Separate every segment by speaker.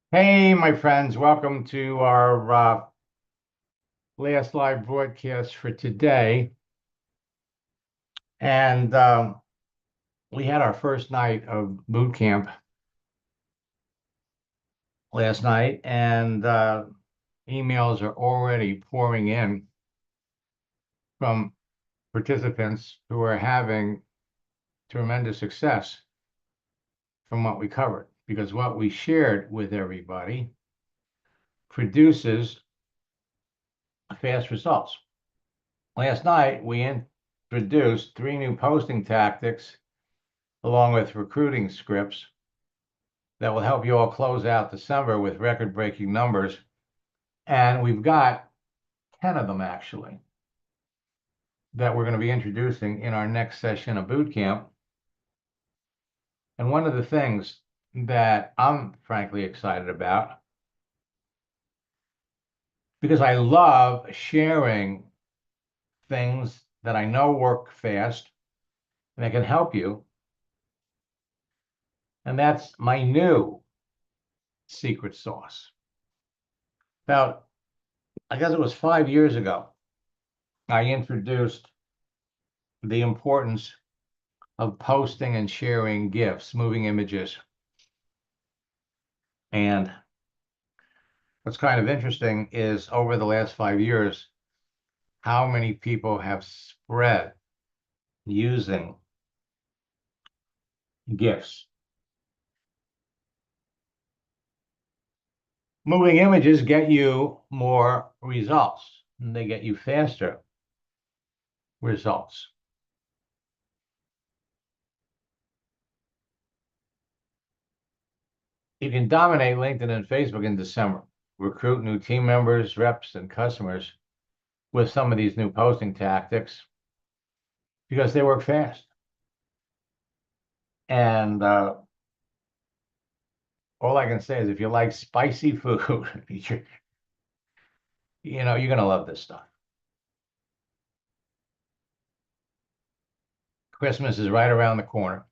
Speaker 1: Hey, my friends, welcome to our last live broadcast for today. And we had our first night of boot camp last night, and emails are already pouring in from participants who are having tremendous success from what we covered, because what we shared with everybody produces fast results. Last night, we introduced 3 new posting tactics along with recruiting scripts that will help you all close out December with record-breaking numbers. And we've got 10 of them actually that we're going to be introducing in our next session of boot camp. And one of the things that I'm frankly excited about, because I love sharing things that I know work fast and that can help you, and that's my new secret sauce. About, I guess it was 5 years ago, I introduced the importance of posting and sharing GIFs, moving images. And what's kind of interesting is over the last 5 years, how many people have spread using GIFs. Moving images get you more results, and they get you faster results. You can dominate LinkedIn and Facebook in December, recruit new team members, reps, and customers with some of these new posting tactics because they work fast. And all I can say is if you like spicy food, you're going to love this stuff. Christmas is right around the corner.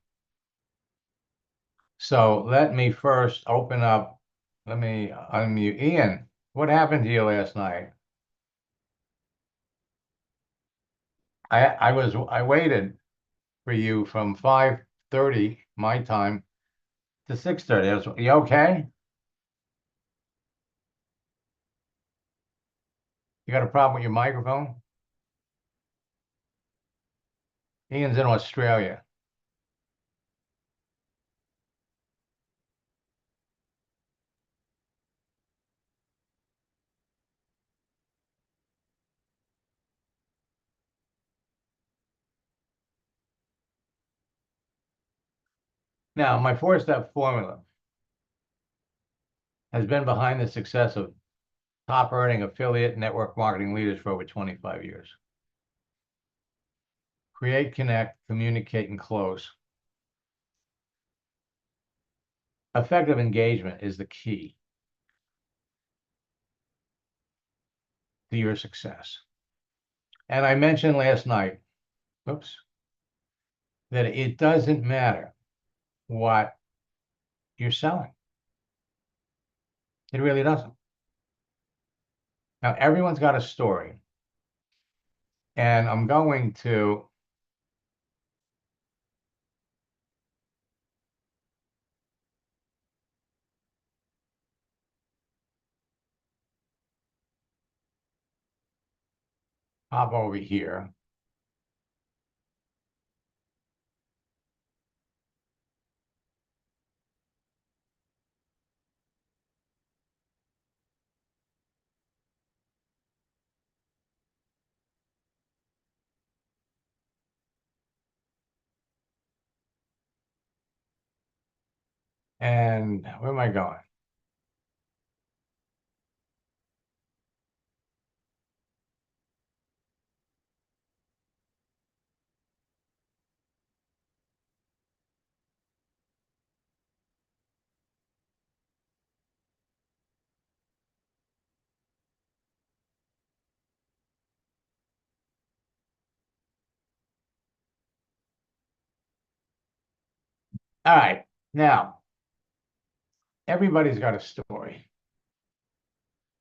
Speaker 1: So let me first open up. Let me unmute. Ian, what happened to you last night? I waited for you from 5:30 my time to 6:30. You okay? You got a problem with your microphone? Ian's in Australia. Now, my 4-step formula has been behind the success of top earning affiliate network marketing leaders for over 25 years. Create, connect, communicate, and close. Effective engagement is the key to your success. And I mentioned last night, oops, that it doesn't matter what you're selling. It really doesn't. Now, everyone's got a story. And I'm going to hop over here. And where am I going? All right. Now, everybody's got a story.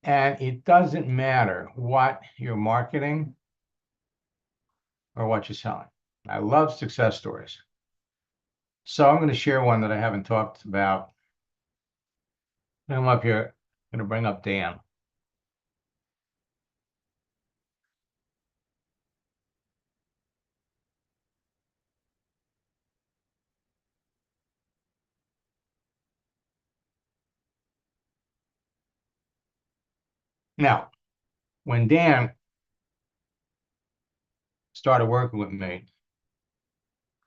Speaker 1: And it doesn't matter what you're marketing or what you're selling. I love success stories. So I'm going to share one that I haven't talked about. I'm up here, I'm going to bring up Dan. Now, when Dan started working with me,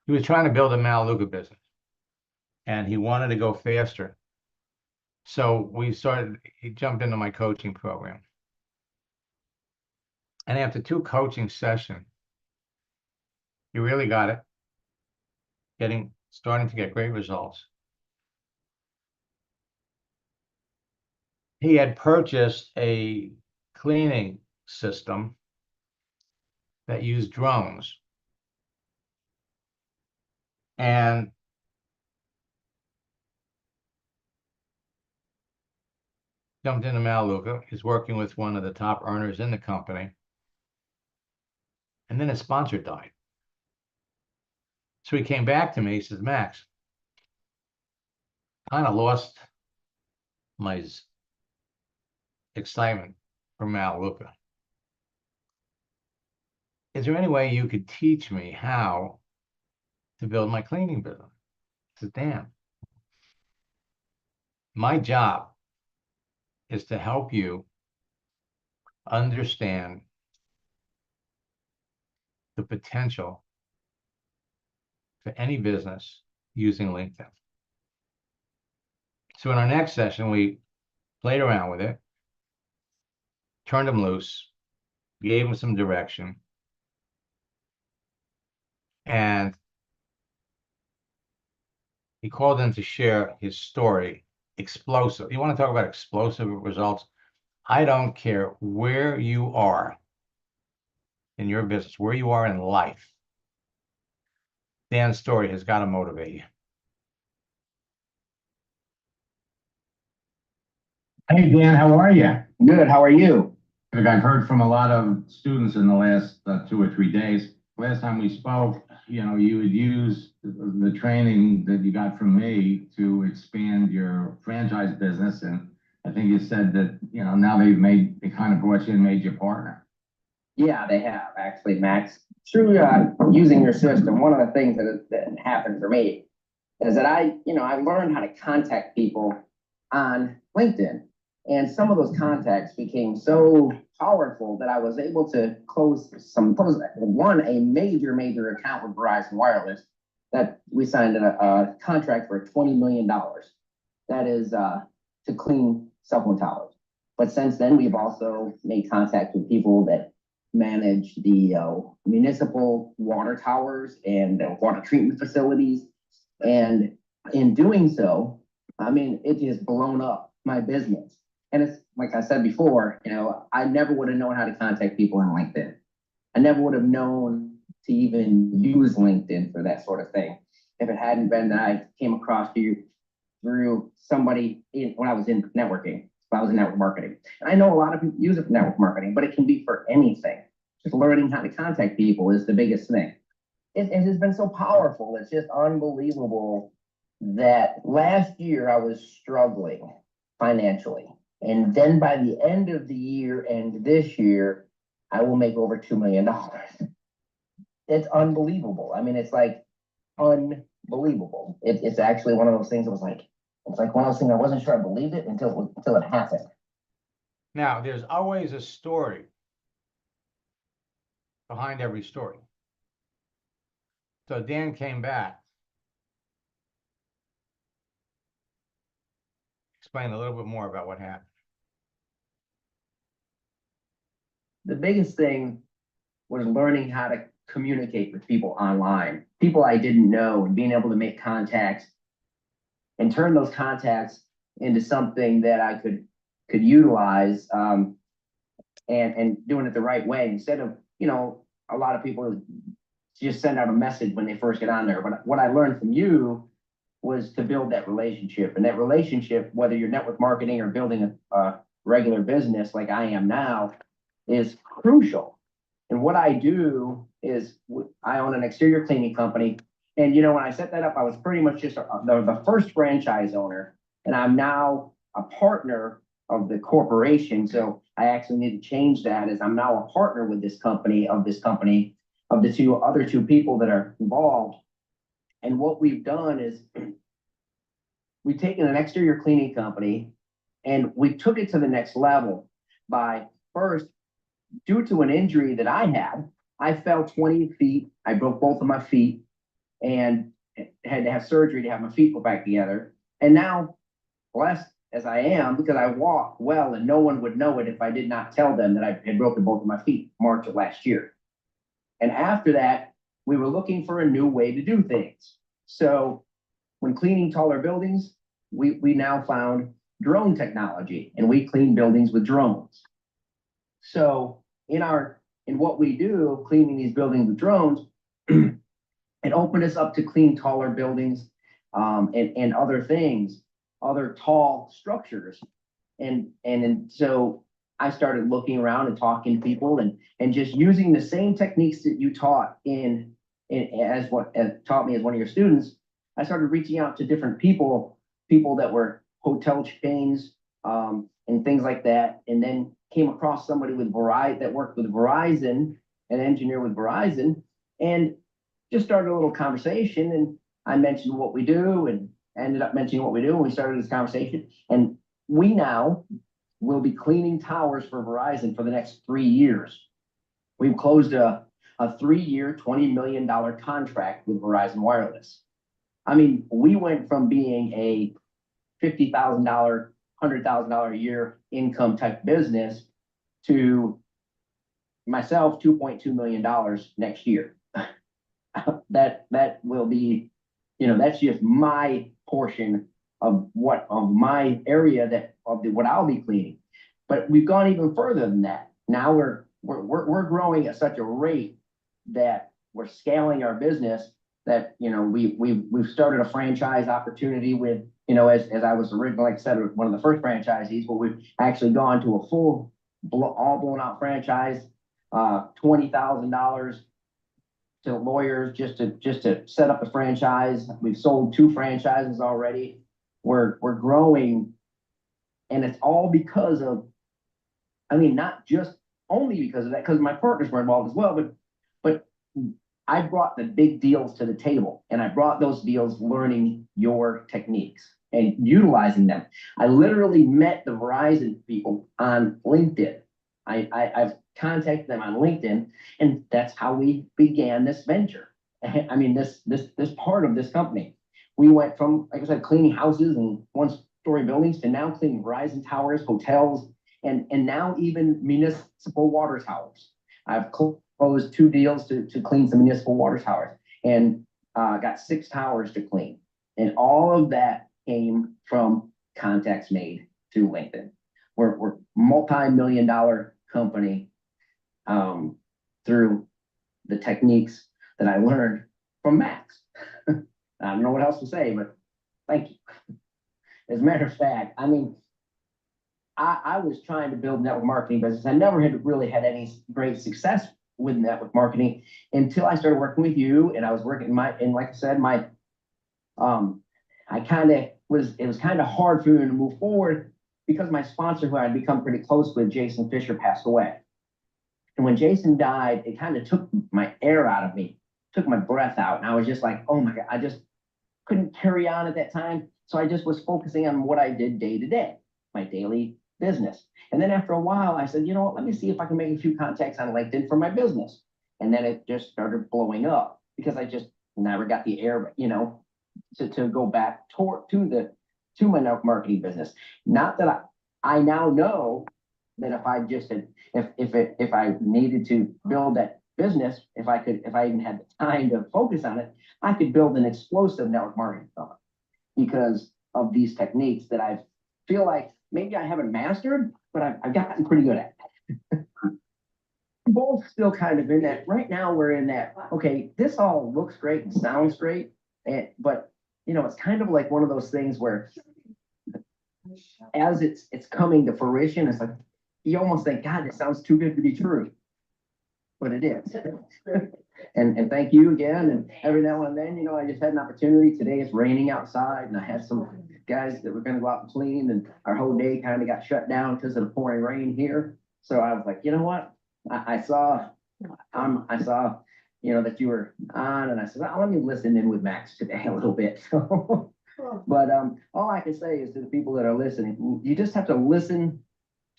Speaker 1: he was trying to build a Melaleuca business and he wanted to go faster. So he jumped into my coaching program. And after 2 coaching sessions, he really got it, starting to get great results. He had purchased a cleaning system that used drones. And jumped into Melaleuca. He's working with one of the top earners in the company. And then his sponsor died. So he came back to me. He says, Max, kind of lost my excitement for Melaleuca. Is there any way you could teach me how to build my cleaning business? I said, Dan, my job is to help you understand the potential for any business using LinkedIn. So in our next session, we played around with it, turned him loose, gave him some direction, and he called in to share his story. Explosive. You want to talk about explosive results? I don't care where you are in your business, where you are in life. Dan's story has got to motivate you. Hey, Dan, how are you?
Speaker 2: Good. How are you?
Speaker 1: Look, I've heard from a lot of students in the last 2 or 3 days. Last time we spoke, you would use the training that you got from me to expand your franchise business. And I think you said that, now they kind of brought you and made you partner.
Speaker 2: Yeah, they have actually, Max. Through using your system, one of the things that happened for me is that I learned how to contact people on LinkedIn. And some of those contacts became so powerful that I was able to close a major account with Verizon Wireless that we signed a contract for $20 million. That is to clean cell phone towers. But since then, we've also made contact with people that manage the municipal water towers and water treatment facilities. And in doing so, it has blown up my business. And it's like I said before, I never would have known how to contact people on LinkedIn. I never would have known to even use LinkedIn for that sort of thing if it hadn't been that I came across you through somebody when I was in networking. When I was in network marketing. And I know a lot of people use it for network marketing, but it can be for anything. Just learning how to contact people is the biggest thing. It has been so powerful. It's just unbelievable that last year I was struggling financially. And then by the end of the year and this year, I will make over $2 million. It's unbelievable. It's like unbelievable. It's actually one of those things that was like, it's like one of those things I wasn't sure I believed it until it happened.
Speaker 1: Now, there's always a story behind every story. So Dan came back. Explain a little bit more about what happened.
Speaker 2: The biggest thing was learning how to communicate with people online, people I didn't know, and being able to make contacts and turn those contacts into something that I could utilize and doing it the right way instead of, a lot of people just send out a message when they first get on there. But what I learned from you was to build that relationship. And that relationship, whether you're network marketing or building a regular business like I am now, is crucial. And what I do is I own an exterior cleaning company. And, you know, when I set that up, I was pretty much just the first franchise owner. And I'm now a partner of the corporation. So I actually need to change that, as I'm now a partner with this company, of the other two people that are involved. And what we've done is we've taken an exterior cleaning company and we took it to the next level by, first, due to an injury that I had, I fell 20 feet. I broke both of my feet and had to have surgery to have my feet put back together. And now, blessed as I am, because I walk well and no one would know it if I did not tell them that I had broken both of my feet March of last year. And after that, we were looking for a new way to do things. So when cleaning taller buildings, we now found drone technology, and we clean buildings with drones. So in what we do, cleaning these buildings with drones, it opened us up to clean taller buildings, and other things, other tall structures. And so I started looking around and talking to people and just using the same techniques that you taught as taught me as one of your students. I started reaching out to different people that were hotel chains, and things like that. And then came across somebody with Verizon that worked with Verizon, an engineer with Verizon, and just started a little conversation. And I mentioned what we do and ended up mentioning what we do. And we started this conversation, and we now will be cleaning towers for Verizon for the next 3 years. We've closed a 3-year, $20 million contract with Verizon Wireless. I mean, we went from being a $50,000, $100,000 a year income type business to myself, $2.2 million next year. That will be, you know, that's just my portion of my area what I'll be cleaning. But we've gone even further than that. Now we're growing at such a rate that we're scaling our business that, you know, we've started a franchise opportunity with, you know, as I was originally, like I said, one of the first franchisees, but we've actually gone to a full all blown out franchise, $20,000 to lawyers just to set up a franchise. We've sold 2 franchises already. We're growing, and it's all because of, I mean, not just only because of that, because my partners were involved as well, but I brought the big deals to the table, and I brought those deals learning your techniques and utilizing them. I literally met the Verizon people on LinkedIn. I've contacted them on LinkedIn, and that's how we began this venture. I mean, this part of this company. We went from, like I said, cleaning houses and 1-story buildings to now cleaning Verizon towers, hotels, and now even municipal water towers. I've closed 2 deals to clean some municipal water towers, and got 6 towers to clean. And all of that came from contacts made through LinkedIn. We're multi-million-dollar company through the techniques that I learned from Max. I don't know what else to say, but thank you. As a matter of fact, I mean, I was trying to build network marketing business. I never had really had any great success with network marketing until I started working with you, and I was working and like I said, it was kind of hard for me to move forward because my sponsor, who I'd become pretty close with, Jason Fisher, passed away. And when Jason died, it kind of took my air out of me, took my breath out. And I was just like, oh my God, I just couldn't carry on at that time. So I just was focusing on what I did day to day, my daily business. And then after a while, I said, you know what, let me see if I can make a few contacts on LinkedIn for my business. And then it just started blowing up because I just never got the air, you know, to go back to my network marketing business. Not that I now know that if I needed to build that business, if I even had the time to focus on it, I could build an explosive network marketing company because of these techniques that I feel like maybe I haven't mastered, but I've gotten pretty good at. Both still kind of in that. Right now we're in that, okay, this all looks great and sounds great, but it's kind of like one of those things where as it's coming to fruition, it's like, you almost think, God, it sounds too good to be true. But it is. And thank you again. And every now and then, I just had an opportunity. Today it's raining outside, and I had some guys that were going to go out and clean, and our whole day kind of got shut down because of the pouring rain here. So I was like, you know what? I saw, that you were on, and I said, well, let me listen in with Max today a little bit. So, but all I can say is to the people that are listening, you just have to listen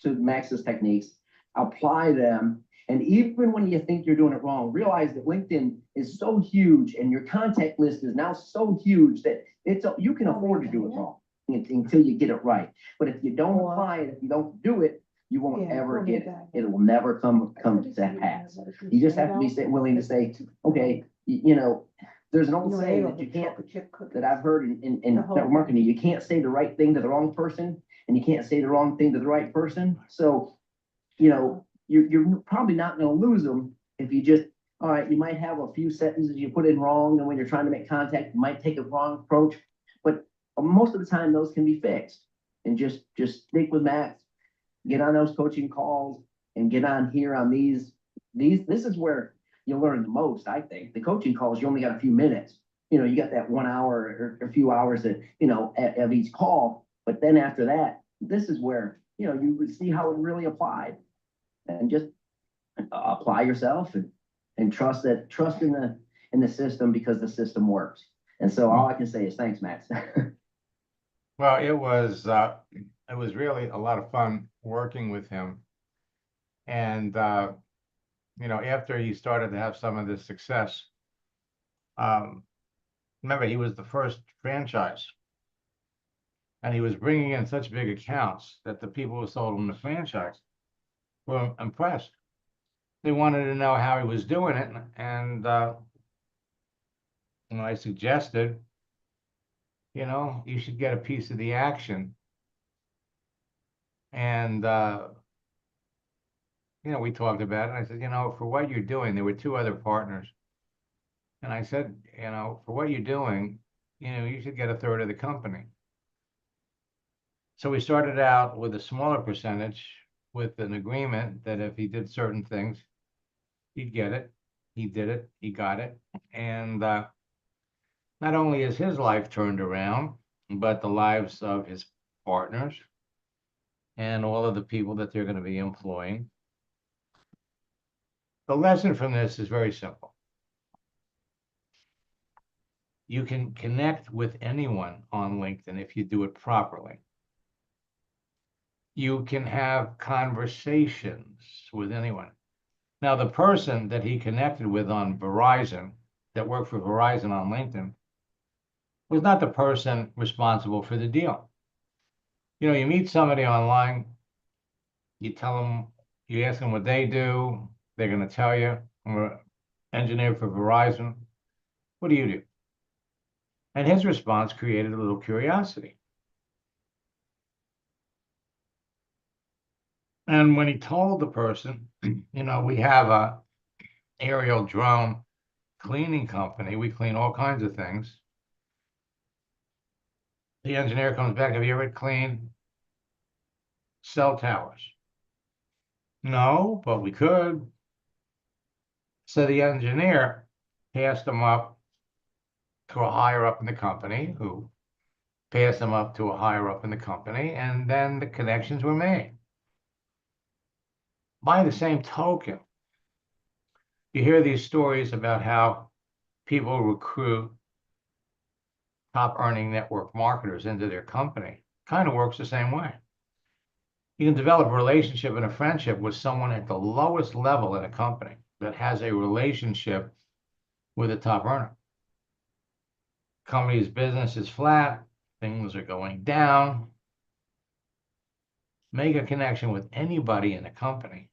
Speaker 2: to Max's techniques, apply them. And even when you think you're doing it wrong, realize that LinkedIn is so huge and your contact list is now so huge that you can afford to do it wrong until you get it right. But if you don't apply it, if you don't do it, you won't ever get it. It will never come to pass. You just have to be willing to say, okay, there's an old saying that you can't, that I've heard in network marketing, you can't say the right thing to the wrong person, and you can't say the wrong thing to the right person. So, you're probably not going to lose them if you just, all right, you might have a few sentences you put in wrong, and when you're trying to make contact, you might take a wrong approach, but most of the time those can be fixed. And just stick with Max, get on those coaching calls, and get on here on these. This is where you'll learn the most, I think. The coaching calls, you only got a few minutes. You got that 1 hour or a few hours that, of each call. But then after that, this is where, you would see how it really applied. And just apply yourself and trust in the system, because the system works. And so all I can say is thanks, Max.
Speaker 1: Well, it was really a lot of fun working with him. And, after he started to have some of this success, remember, he was the first franchise. And he was bringing in such big accounts that the people who sold him the franchise were impressed. They wanted to know how he was doing it. And I suggested, you should get a piece of the action. And, we talked about it. I said, for what you're doing, there were 2 other partners. And I said, for what you're doing, you should get a third of the company. So we started out with a smaller percentage with an agreement that if he did certain things, he'd get it. He did it. He got it. And not only is his life turned around, but the lives of his partners and all of the people that they're going to be employing. The lesson from this is very simple. You can connect with anyone on LinkedIn if you do it properly. You can have conversations with anyone. Now, the person that he connected with on Verizon, that worked for Verizon on LinkedIn, was not the person responsible for the deal. You meet somebody online, you ask them what they do, they're going to tell you, I'm an engineer for Verizon. What do you do? And his response created a little curiosity. And when he told the person, we have a aerial drone cleaning company, we clean all kinds of things. The engineer comes back, have you ever cleaned cell towers? No, but we could. So the engineer passed him up to a higher up in the company, who passed him up to a higher up in the company, and then the connections were made. By the same token, you hear these stories about how people recruit top earning network marketers into their company. Kind of works the same way. You can develop a relationship and a friendship with someone at the lowest level in a company that has a relationship with a top earner. Company's business is flat, things are going down. Make a connection with anybody in the company,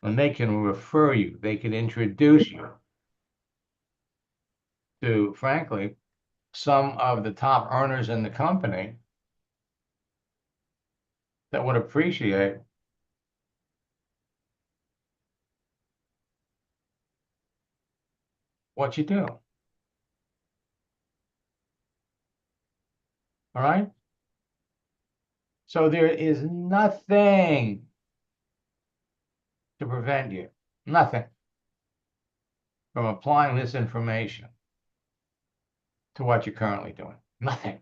Speaker 1: and they can refer you, they can introduce you to, frankly, some of the top earners in the company that would appreciate what you do. All right. So there is nothing to prevent you, nothing, from applying this information to what you're currently doing. Nothing.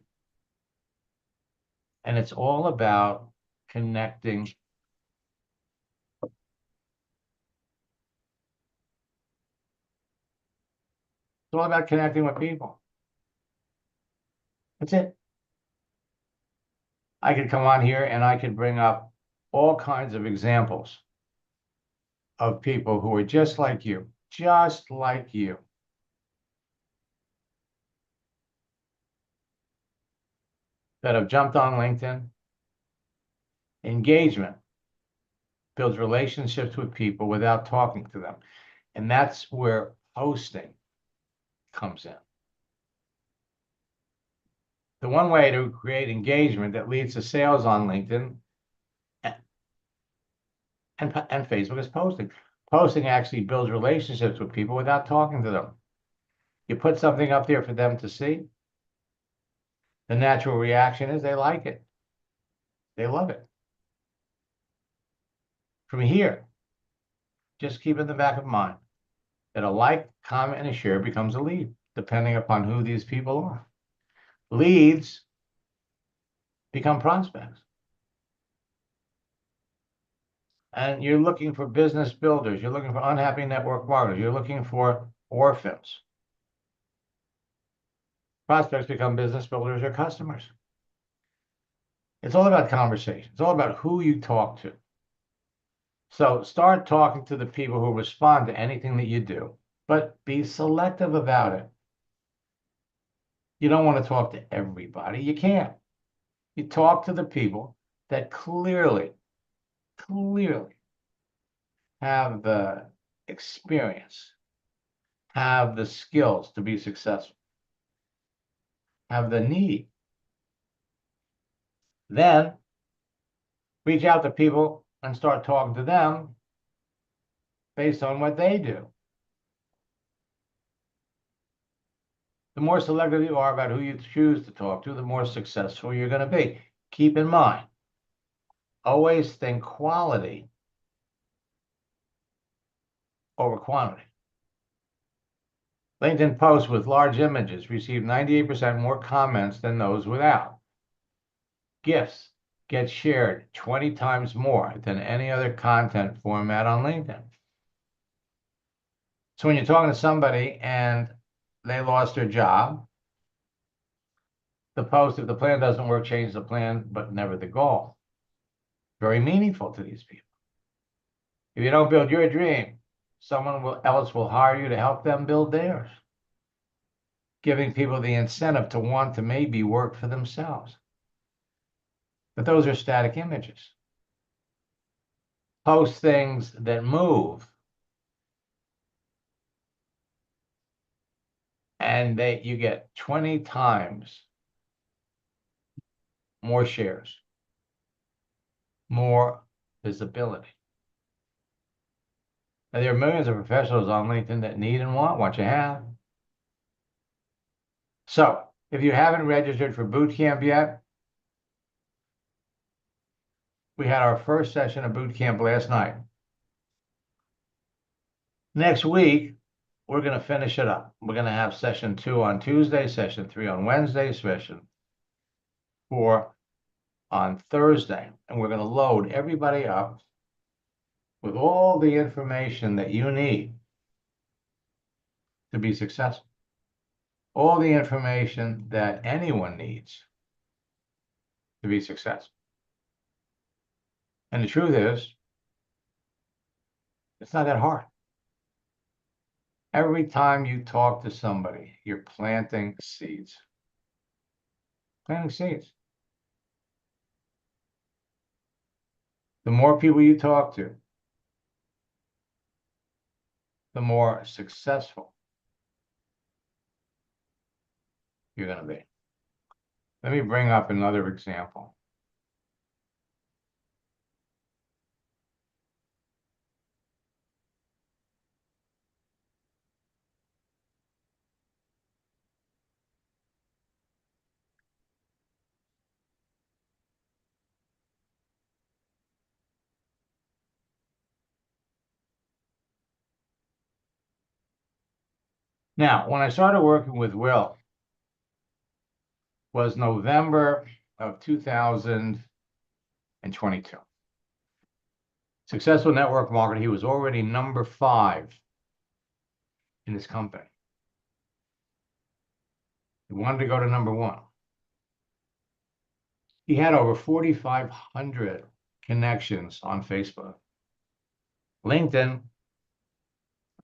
Speaker 1: And it's all about connecting. It's all about connecting with people. That's it. I could come on here and I could bring up all kinds of examples of people who are just like you, that have jumped on LinkedIn. Engagement builds relationships with people without talking to them. And that's where posting comes in. The one way to create engagement that leads to sales on LinkedIn and Facebook is posting. Posting actually builds relationships with people without talking to them. You put something up there for them to see. The natural reaction is they like it. They love it. From here, just keep in the back of mind that a like, comment, and a share becomes a lead, depending upon who these people are. Leads become prospects. And you're looking for business builders. You're looking for unhappy network marketers. You're looking for orphans. Prospects become business builders or customers. It's all about conversation. It's all about who you talk to. So start talking to the people who respond to anything that you do, but be selective about it. You don't want to talk to everybody. You can't. You talk to the people that clearly have the experience, have the skills to be successful, have the need. Then reach out to people and start talking to them based on what they do. The more selective you are about who you choose to talk to, the more successful you're going to be. Keep in mind, always think quality over quantity. LinkedIn posts with large images receive 98% more comments than those without. GIFs get shared 20 times more than any other content format on LinkedIn. So when you're talking to somebody and they lost their job, the post, if the plan doesn't work, change the plan, but never the goal. Very meaningful to these people. If you don't build your dream, someone else will hire you to help them build theirs, giving people the incentive to want to maybe work for themselves. But those are static images. Post things that move, and you get 20 times more shares, more visibility. And there are millions of professionals on LinkedIn that need and want what you have. So if you haven't registered for boot camp yet, we had our first session of boot camp last night. Next week, we're going to finish it up. We're going to have session 2 on Tuesday, session 3 on Wednesday, session 4 on Thursday. And we're going to load everybody up with all the information that you need to be successful. All the information that anyone needs to be successful. And the truth is, it's not that hard. Every time you talk to somebody, you're planting seeds. Planting seeds. The more people you talk to, the more successful you're going to be. Let me bring up another example. Now, when I started working with Will, was November of 2022. Successful network marketer. He was already number 5 in this company. He wanted to go to number 1. He had over 4,500 connections on Facebook. LinkedIn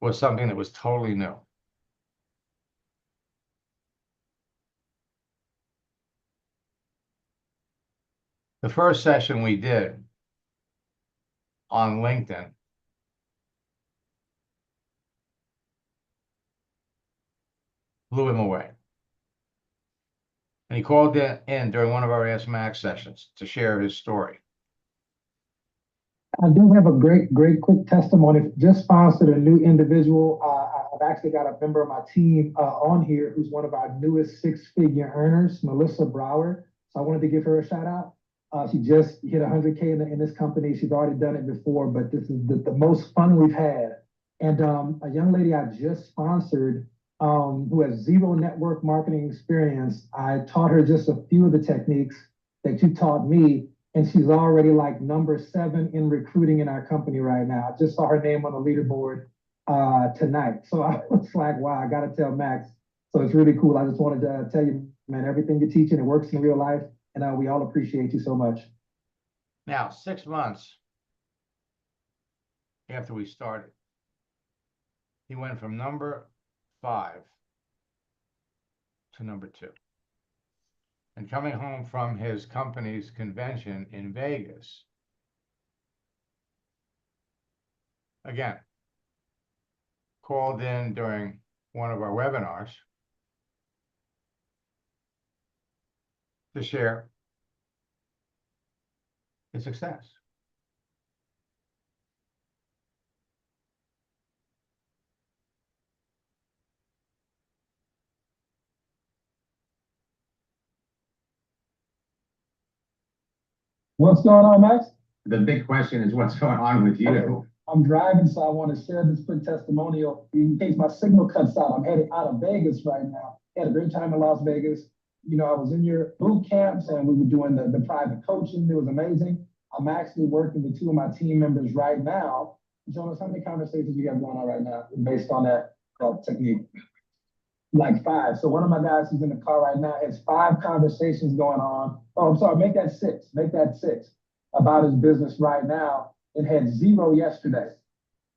Speaker 1: was something that was totally new. The first session we did on LinkedIn blew him away. And he called in during one of our Ask Max sessions to share his story.
Speaker 3: I do have a great quick testimony. Just sponsored a new individual. I've actually got a member of my team on here who's one of our newest 6-figure earners, Melissa Brower. So I wanted to give her a shout out. She just hit 100K in this company. She's already done it before, but this is the most fun we've had. And a young lady I just sponsored who has 0 network marketing experience. I taught her just a few of the techniques that you taught me, and she's already like number 7 in recruiting in our company right now. I just saw her name on the leaderboard tonight. So I was like, wow, I got to tell Max. So it's really cool. I just wanted to tell you, man, everything you're teaching, it works in real life. And we all appreciate you so much.
Speaker 1: Now, 6 months after we started, he went from number 5 to number 2. And coming home from his company's convention in Vegas, again, called in during one of our webinars to share his success.
Speaker 3: What's going on, Max?
Speaker 1: The big question is what's going on with you?
Speaker 3: I'm driving, so I want to share this quick testimonial in case my signal cuts out. I'm headed out of Vegas right now. Had a great time in Las Vegas. You know, I was in your boot camps and we were doing the private coaching. It was amazing. I'm actually working with 2 of my team members right now. Jonas, how many conversations you got going on right now based on that technique? Like 5. So one of my guys who's in the car right now has 5 conversations going on. Oh, I'm sorry, make that 6. Make that 6 about his business right now. It had 0 yesterday.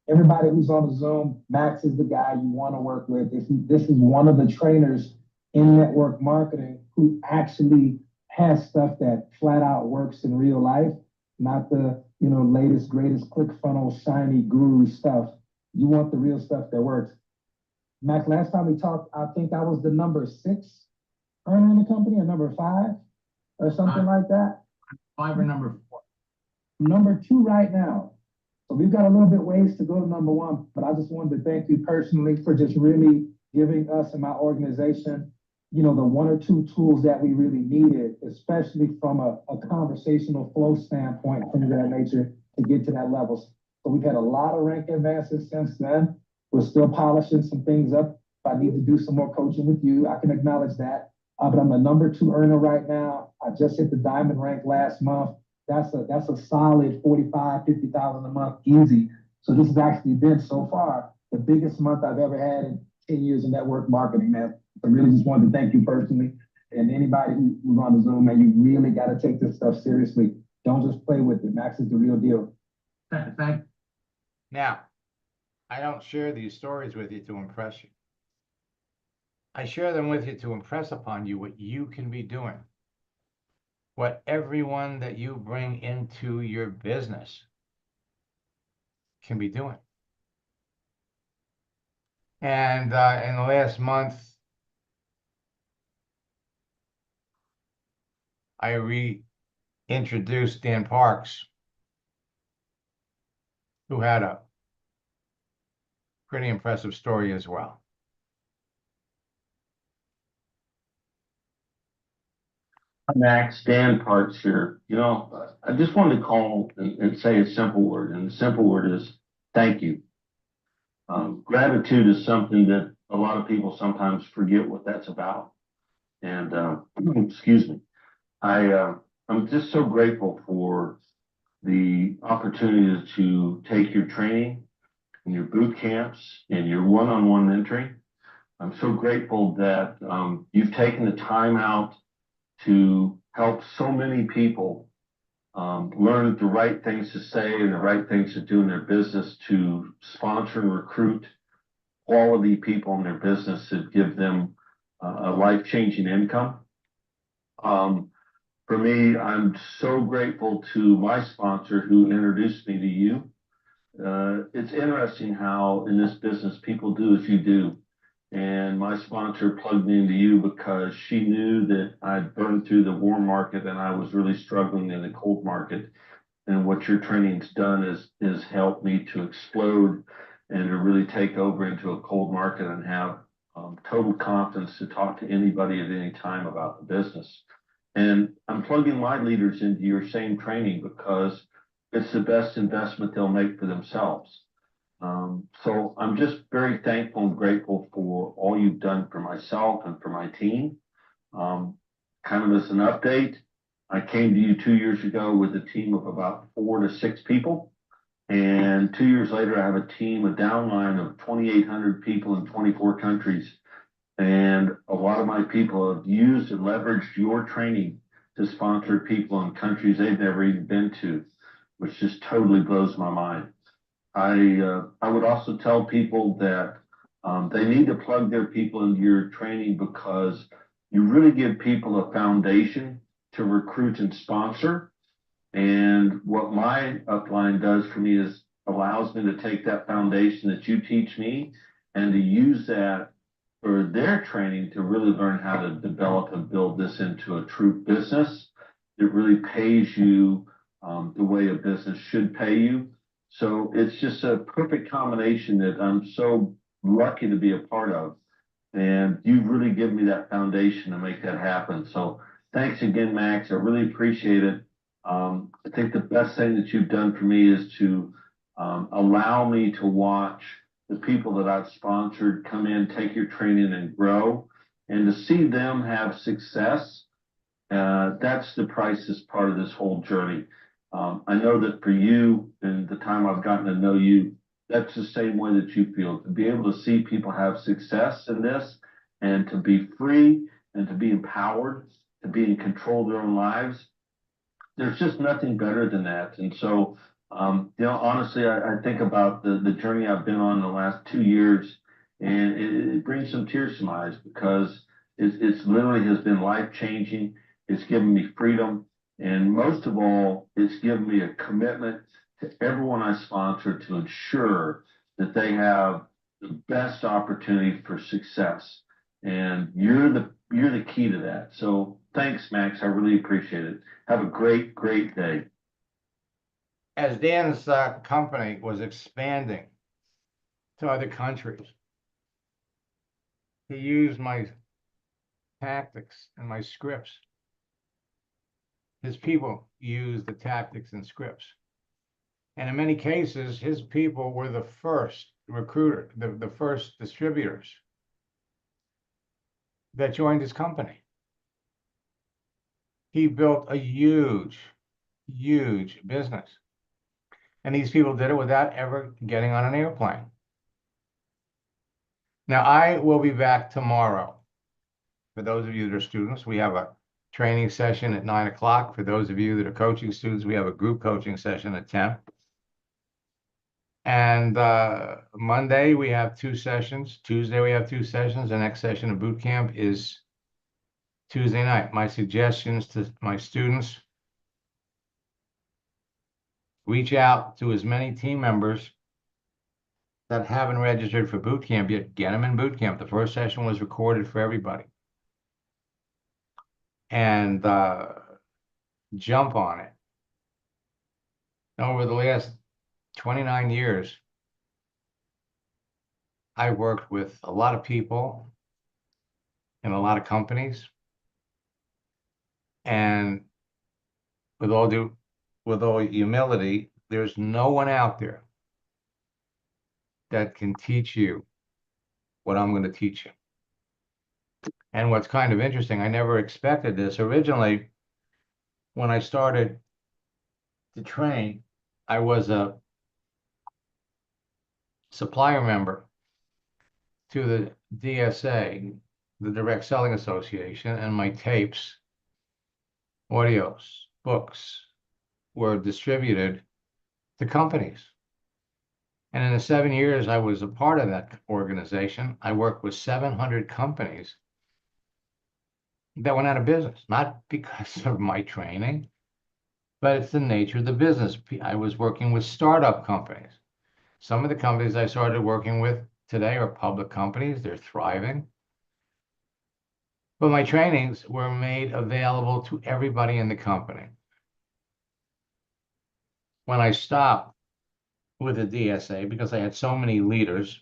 Speaker 3: Everybody who's on the Zoom, Max is the guy you want to work with. This is one of the trainers in network marketing who actually has stuff that flat out works in real life, not the latest, greatest ClickFunnels, shiny guru stuff. You want the real stuff that works. Max, last time we talked, I think I was the number 6 earner in the company, or number 5, or something like that.
Speaker 1: 5 or number 4?
Speaker 3: Number 2 right now. So we've got a little bit ways to go to number 1, but I just wanted to thank you personally for just really giving us and my organization, the 1 or 2 tools that we really needed, especially from a conversational flow standpoint, things of that nature, to get to that level. So we've had a lot of rank advances since then. We're still polishing some things up. If I need to do some more coaching with you, I can acknowledge that. But I'm the number 2 earner right now. I just hit the diamond rank last month. That's a solid 45, 50,000 a month, easy. So this has actually been so far the biggest month I've ever had in 10 years of network marketing, man. I really just wanted to thank you personally. And anybody who's on the Zoom, man, you really got to take this stuff seriously. Don't just play with it. Max is the real deal.
Speaker 1: Thank you. Now, I don't share these stories with you to impress you. I share them with you to impress upon you what you can be doing, what everyone that you bring into your business can be doing. And in the last month, I reintroduced Dan Parks, who had a pretty impressive story as well.
Speaker 4: Max, Dan Parks here. I just wanted to call and say a simple word, and the simple word is thank you. Gratitude is something that a lot of people sometimes forget what that's about. And excuse me, I'm just so grateful for the opportunity to take your training and your boot camps and your one-on-one mentoring. I'm so grateful that you've taken the time out to help so many people learn the right things to say and the right things to do in their business, to sponsor and recruit quality people in their business to give them a life-changing income. For me, I'm so grateful to my sponsor who introduced me to you. It's interesting how in this business people do as you do. And my sponsor plugged me into you because she knew that I'd burned through the warm market and I was really struggling in the cold market. And what your training's done is helped me to explode and to really take over into a cold market and have total confidence to talk to anybody at any time about the business. And I'm plugging my leaders into your same training because it's the best investment they'll make for themselves. So I'm just very thankful and grateful for all you've done for myself and for my team. Kind of as an update, I came to you 2 years ago with a team of about 4 to 6 people. And 2 years later, I have a team, a downline of 2,800 people in 24 countries. And a lot of my people have used and leveraged your training to sponsor people in countries they've never even been to, which just totally blows my mind. I would also tell people that they need to plug their people into your training because you really give people a foundation to recruit and sponsor. And what my upline does for me is allows me to take that foundation that you teach me and to use that for their training to really learn how to develop and build this into a true business that really pays you the way a business should pay you. So it's just a perfect combination that I'm so lucky to be a part of. And you've really given me that foundation to make that happen. So thanks again, Max. I really appreciate it. I think the best thing that you've done for me is to allow me to watch the people that I've sponsored come in, take your training and grow, and to see them have success. That's the priceless part of this whole journey. I know that for you and the time I've gotten to know you, that's the same way that you feel. To be able to see people have success in this and to be free and to be empowered, to be in control of their own lives, there's just nothing better than that. And so, honestly, I think about the journey I've been on the last 2 years, and it brings some tears to my eyes because it's literally has been life-changing. It's given me freedom. And most of all, it's given me a commitment to everyone I sponsor to ensure that they have the best opportunity for success. And you're the key to that. So thanks, Max. I really appreciate it. Have a great, great day.
Speaker 1: As Dan's company was expanding to other countries, he used my tactics and my scripts. His people used the tactics and scripts. And in many cases, his people were the first recruiter, the first distributors that joined his company. He built a huge, huge business. And these people did it without ever getting on an airplane. Now, I will be back tomorrow. For those of you that are students, we have a training session at 9 o'clock. For those of you that are coaching students, we have a group coaching session at 10. And Monday, we have 2 sessions. Tuesday, we have 2 sessions. The next session of boot camp is Tuesday night. My suggestions to my students: reach out to as many team members that haven't registered for boot camp yet. Get them in boot camp. The first session was recorded for everybody. And jump on it. Over the last 29 years, I worked with a lot of people in a lot of companies. And with all humility, there's no one out there that can teach you what I'm going to teach you. And what's kind of interesting, I never expected this. Originally, when I started to train, I was a supplier member to the DSA, the Direct Selling Association, and my tapes, audios, books were distributed to companies. And in the 7 years I was a part of that organization, I worked with 700 companies that went out of business, not because of my training, but it's the nature of the business. I was working with startup companies. Some of the companies I started working with today are public companies. They're thriving. But my trainings were made available to everybody in the company. When I stopped with the DSA, because I had so many leaders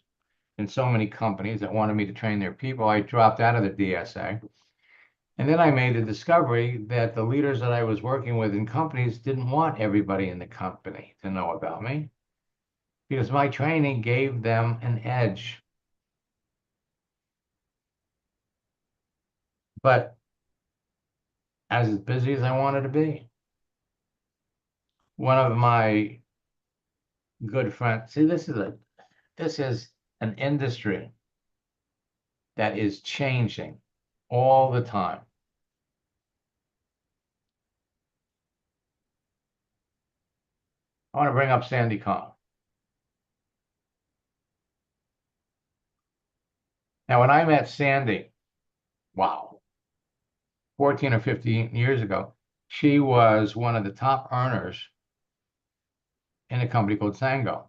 Speaker 1: in so many companies that wanted me to train their people, I dropped out of the DSA. And then I made the discovery that the leaders that I was working with in companies didn't want everybody in the company to know about me, because my training gave them an edge. But as busy as I wanted to be, one of my good friends, see, this is an industry that is changing all the time. I want to bring up Sandy Kahn. Now, when I met Sandy, wow, 14 or 15 years ago, she was one of the top earners in a company called Sango,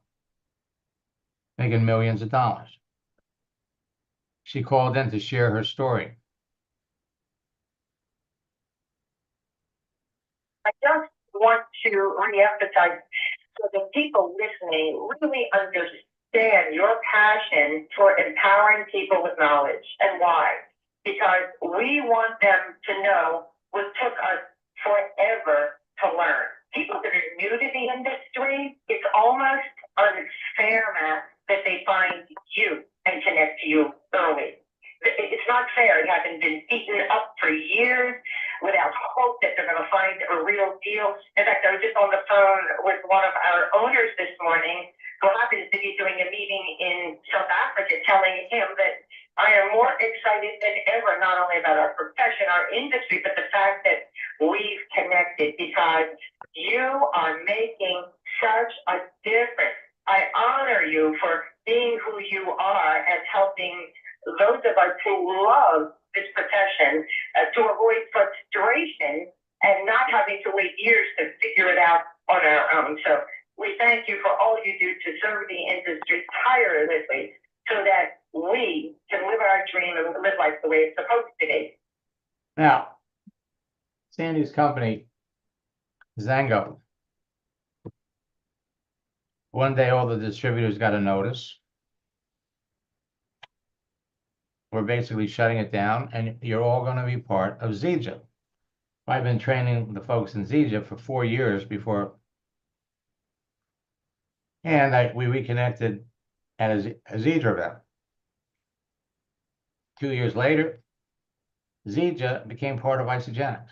Speaker 1: making millions of dollars. She called in to share her story.
Speaker 5: I just want to reemphasize so the people listening really understand your passion for empowering people with knowledge and why. Because we want them to know what took us forever to learn. People that are new to the industry, it's almost unfair, Matt, that they find you and connect to you early. It's not fair. You haven't been beaten up for years without hope that they're going to find a real deal. In fact, I was just on the phone with one of our owners this morning who happens to be doing a meeting in South Africa, telling him that I am more excited than ever, not only about our profession, our industry, but the fact that we've connected because you are making such a difference. I honor you for being who you are and helping those of us who love this profession to avoid frustration and not having to wait years to figure it out on our own. So we thank you for all you do to serve the industry tirelessly so that we can live our dream and live life the way it's supposed to be.
Speaker 1: Now, Sandy's company, Zango, one day all the distributors got a notice. We're basically shutting it down, and you're all going to be part of Zija. I've been training the folks in Zija for 4 years before, and we reconnected at a Zija event. 2 years later, Zija became part of Isagenix.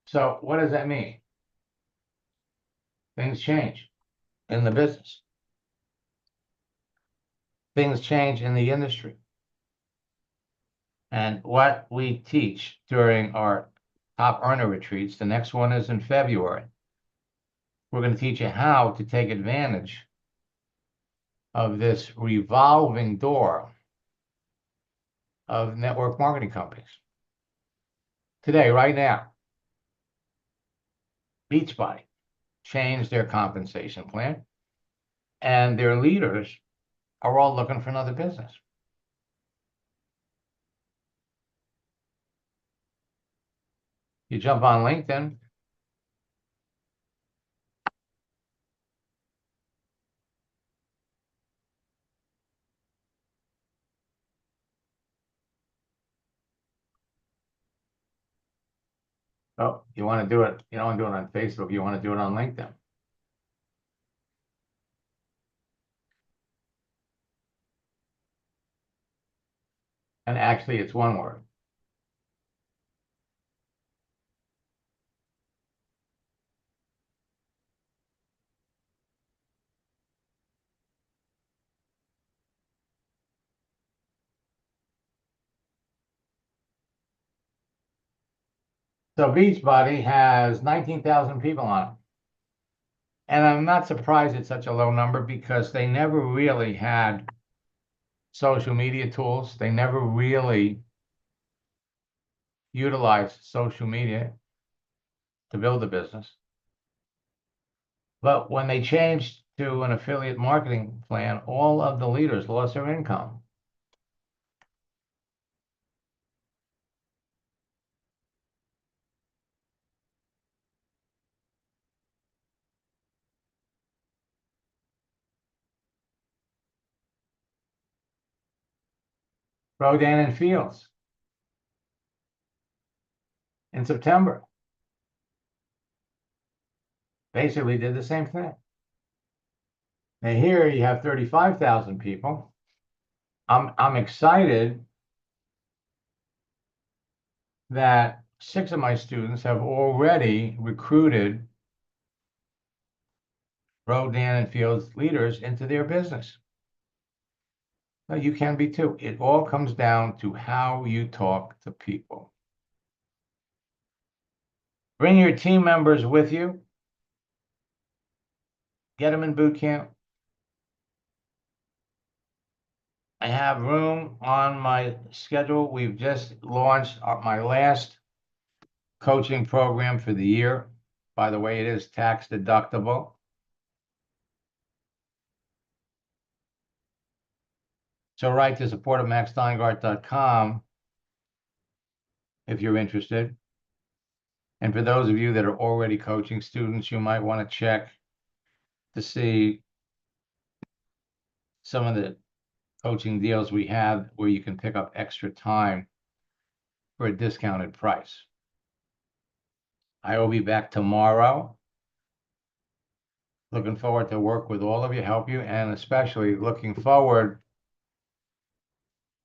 Speaker 1: So what does that mean? Things change in the business. Things change in the industry. And what we teach during our top earner retreats, the next one is in February. We're going to teach you how to take advantage of this revolving door of network marketing companies. Today, right now, Beachbody changed their compensation plan, and their leaders are all looking for another business. You jump on LinkedIn, oh, you want to do it, you don't want to do it on Facebook, you want to do it on LinkedIn. And actually, it's one word. So Beachbody has 19,000 people on it. And I'm not surprised it's such a low number because they never really had social media tools. They never really utilized social media to build a business. But when they changed to an affiliate marketing plan, all of the leaders lost their income. Rodan and Fields in September basically did the same thing. Now here you have 35,000 people. I'm excited that 6 of my students have already recruited Rodan and Fields leaders into their business. Now you can be too. It all comes down to how you talk to people. Bring your team members with you. Get them in boot camp. I have room on my schedule. We've just launched my last coaching program for the year. By the way, it is tax deductible. So write to support@maxsteingart.com if you're interested. And for those of you that are already coaching students, you might want to check to see some of the coaching deals we have where you can pick up extra time for a discounted price. I will be back tomorrow. Looking forward to work with all of you, help you, and especially looking forward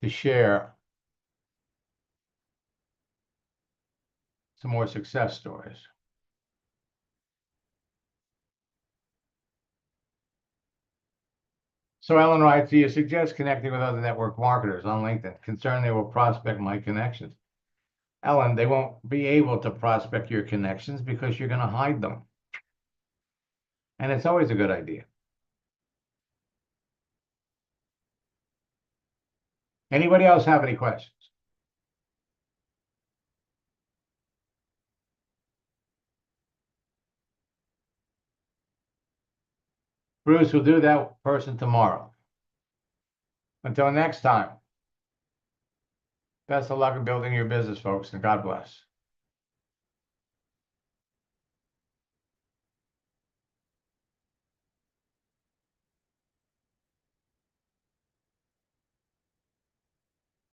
Speaker 1: to share some more success stories. So Ellen writes, do you suggest connecting with other network marketers on LinkedIn? Concerned they will prospect my connections. Ellen, they won't be able to prospect your connections because you're going to hide them. And it's always a good idea. Anybody else have any questions? Bruce will do that person tomorrow. Until next time, best of luck in building your business, folks, and God bless.